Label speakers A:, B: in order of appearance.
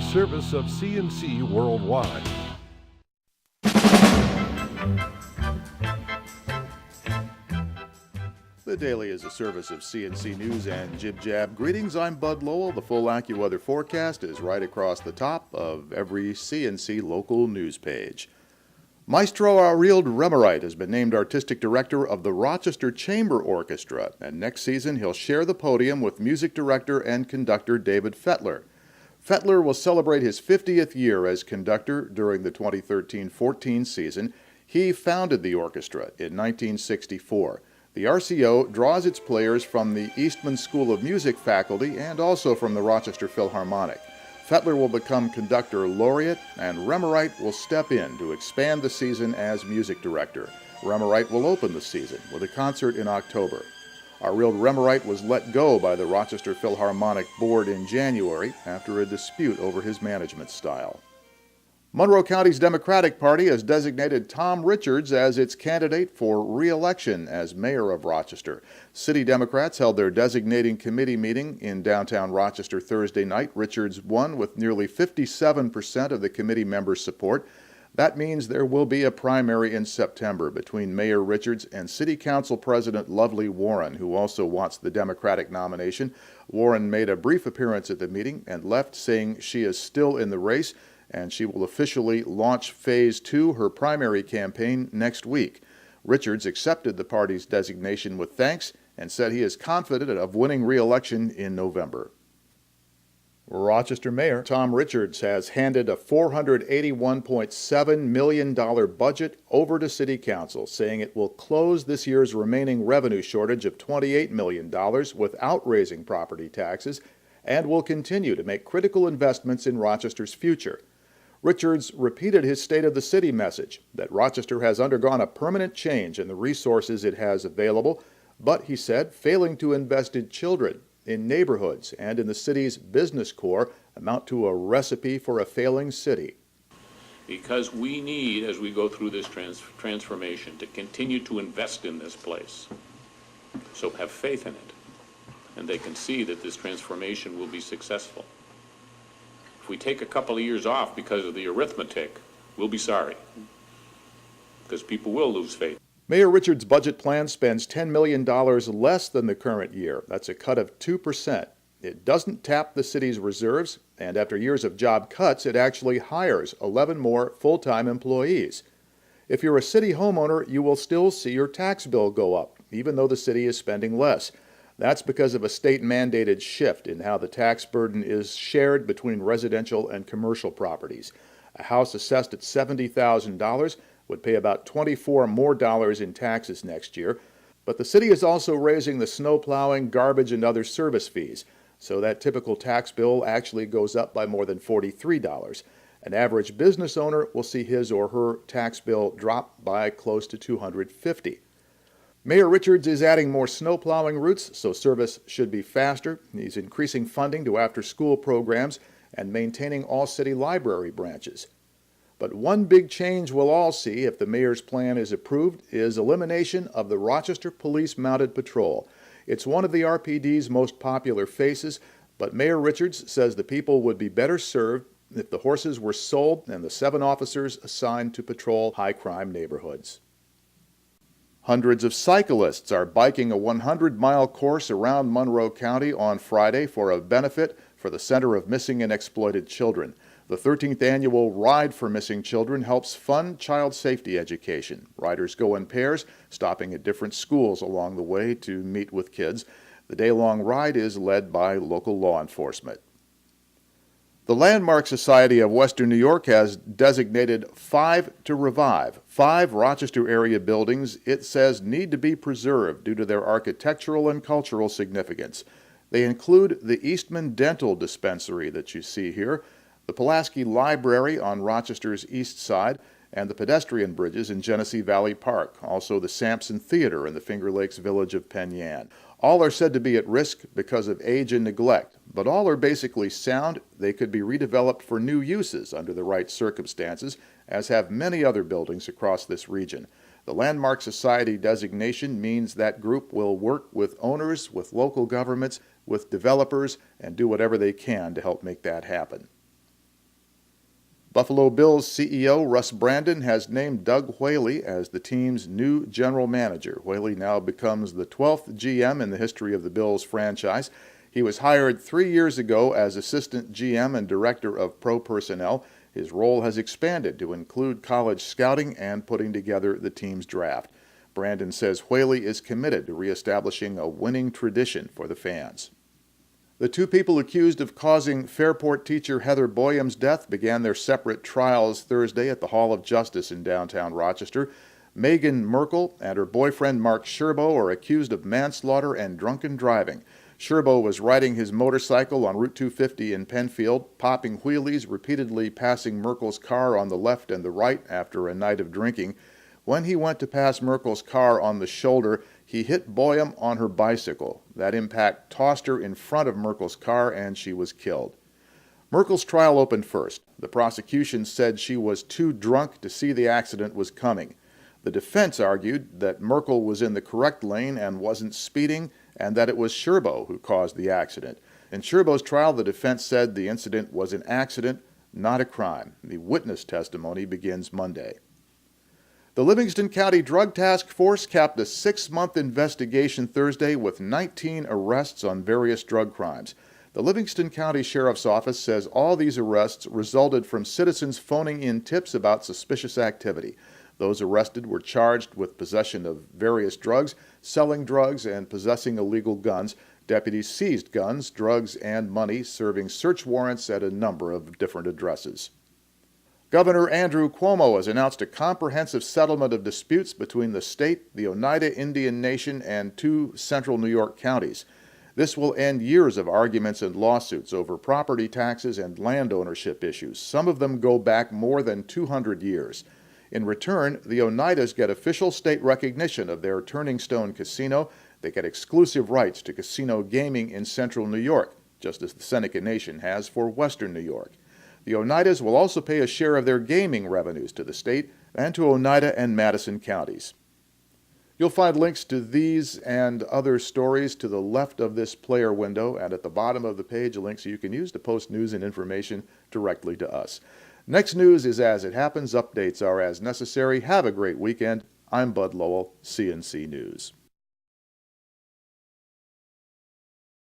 A: service of CNC Worldwide.
B: The Daily is a service of CNC News and Jib Jab. Greetings, I'm Bud Lowell. The full AccuWeather forecast is right across the top of every CNC local news page. Maestro Arild Remerite has been named Artistic Director of the Rochester Chamber Orchestra, and next season he'll share the podium with music director and conductor David Fettler. Fettler will celebrate his 50th year as conductor during the 2013-14 season. He founded the orchestra in 1964. The RCO draws its players from the Eastman School of Music faculty and also from the Rochester Philharmonic. Fettler will become conductor laureate, and Remerite will step in to expand the season as music director. Remerite will open the season with a concert in October. Arild Remerite was let go by the Rochester Philharmonic Board in January after a dispute over his management style. Monroe County's Democratic Party has designated Tom Richards as its candidate for re-election as mayor of Rochester. City Democrats held their designating committee meeting in downtown Rochester Thursday night. Richards won with nearly 57% of the committee members' support. That means there will be a primary in September between Mayor Richards and City Council President Lovely Warren, who also wants the Democratic nomination. Warren made a brief appearance at the meeting and left, saying she is still in the race, and she will officially launch Phase 2, her primary campaign, next week. Richards accepted the party's designation with thanks and said he is confident of winning re-election in November. Rochester Mayor Tom Richards has handed a $481.7 million budget over to City Council, saying it will close this year's remaining revenue shortage of $28 million without raising property taxes and will continue to make critical investments in Rochester's future. Richards repeated his State of the City message that Rochester has undergone a permanent change in the resources it has available, but, he said, failing to invest in children, in neighborhoods, and in the city's business core amount to a recipe for a failing city.
C: Because we need, as we go through this transformation, to continue to invest in this place. So have faith in it, and they can see that this transformation will be successful. If we take a couple of years off because of the arithmetic, we'll be sorry, because people will lose faith.
B: Mayor Richards' budget plan spends $10 million less than the current year. That's a cut of 2%. It doesn't tap the city's reserves, and after years of job cuts, it actually hires 11 more full-time employees. If you're a city homeowner, you will still see your tax bill go up, even though the city is spending less. That's because of a state-mandated shift in how the tax burden is shared between residential and commercial properties. A house assessed at $70,000 would pay about $24 more in taxes next year, but the city is also raising the snow plowing, garbage, and other service fees, so that typical tax bill actually goes up by more than $43. An average business owner will see his or her tax bill drop by close to $250. Mayor Richards is adding more snow plowing routes, so service should be faster. He's increasing funding to after-school programs and maintaining all city library branches. But one big change we'll all see if the mayor's plan is approved is elimination of the Rochester Police Mounted Patrol. It's one of the RPD's most popular faces, but Mayor Richards says the people would be better served if the horses were sold and the 7 officers assigned to patrol high-crime neighborhoods. Hundreds of cyclists are biking a 100-mile course around Monroe County on Friday for a benefit for the Center of Missing and Exploited Children. The 13th annual Ride for Missing Children helps fund child safety education. Riders go in pairs, stopping at different schools along the way to meet with kids. The day-long ride is led by local law enforcement. The Landmark Society of Western New York has designated 5 to revive, 5 Rochester area buildings it says need to be preserved due to their architectural and cultural significance. They include the Eastman Dental Dispensary that you see here, the Pulaski Library on Rochester's east side, and the pedestrian bridges in Genesee Valley Park, also the Sampson Theater in the Finger Lakes village of Penn Yan. All are said to be at risk because of age and neglect, but all are basically sound. They could be redeveloped for new uses under the right circumstances, as have many other buildings across this region. The Landmark Society designation means that group will work with owners, with local governments, with developers, and do whatever they can to help make that happen. Buffalo Bills CEO Russ Brandon has named Doug Whaley as the team's new general manager. Whaley now becomes the 12th GM in the history of the Bills franchise. He was hired 3 years ago as assistant GM and director of pro personnel. His role has expanded to include college scouting and putting together the team's draft. Brandon says Whaley is committed to reestablishing a winning tradition for the fans. The two people accused of causing Fairport teacher Heather Boyum's death began their separate trials Thursday at the Hall of Justice in downtown Rochester. Megan Merkel and her boyfriend Mark Sherbo are accused of manslaughter and drunken driving. Sherbo was riding his motorcycle on Route 250 in Penfield, popping wheelies, repeatedly passing Merkel's car on the left and the right after a night of drinking. When he went to pass Merkel's car on the shoulder, he hit Boyum on her bicycle. That impact tossed her in front of Merkel's car, and she was killed. Merkel's trial opened first. The prosecution said she was too drunk to see the accident was coming. The defense argued that Merkel was in the correct lane and wasn't speeding, and that it was Sherbo who caused the accident. In Sherbo's trial, the defense said the incident was an accident, not a crime. The witness testimony begins Monday. The Livingston County Drug Task Force capped a 6-month investigation Thursday with 19 arrests on various drug crimes. The Livingston County Sheriff's Office says all these arrests resulted from citizens phoning in tips about suspicious activity. Those arrested were charged with possession of various drugs, selling drugs, and possessing illegal guns. Deputies seized guns, drugs, and money, serving search warrants at a number of different addresses. Governor Andrew Cuomo has announced a comprehensive settlement of disputes between the state, the Oneida Indian Nation, and 2 central New York counties. This will end years of arguments and lawsuits over property taxes and land ownership issues. Some of them go back more than 200 years. In return, the Oneidas get official state recognition of their Turning Stone Casino. They get exclusive rights to casino gaming in central New York, just as the Seneca Nation has for western New York. The Oneidas will also pay a share of their gaming revenues to the state and to Oneida and Madison counties. You'll find links to these and other stories to the left of this player window, and at the bottom of the page, links you can use to post news and information directly to us. Next news is as it happens. Updates are as necessary. Have a great weekend. I'm Bud Lowell, CNC News.